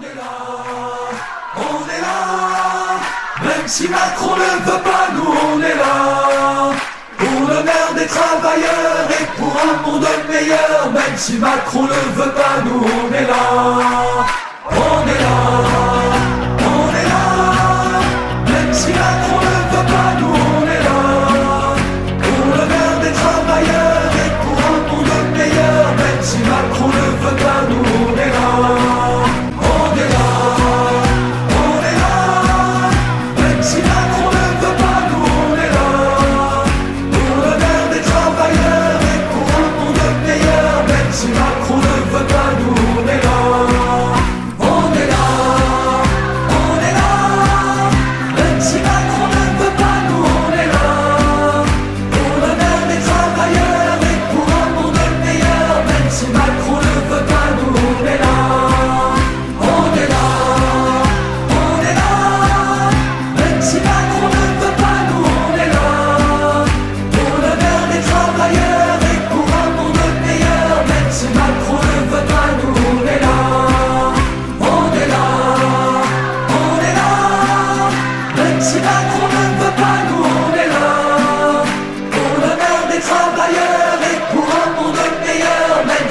On est là, même si Macron ne veut pas, nous on est là. Pour l'honneur des travailleurs et pour un monde meilleur, même si Macron ne veut pas, nous on est là. On est là, on est là, même si Macron ne veut pas, nous on est là. Pour l'honneur des travailleurs et pour un monde meilleur, même si Macron ne veut pas, nous on est là.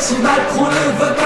Si Macron ne veut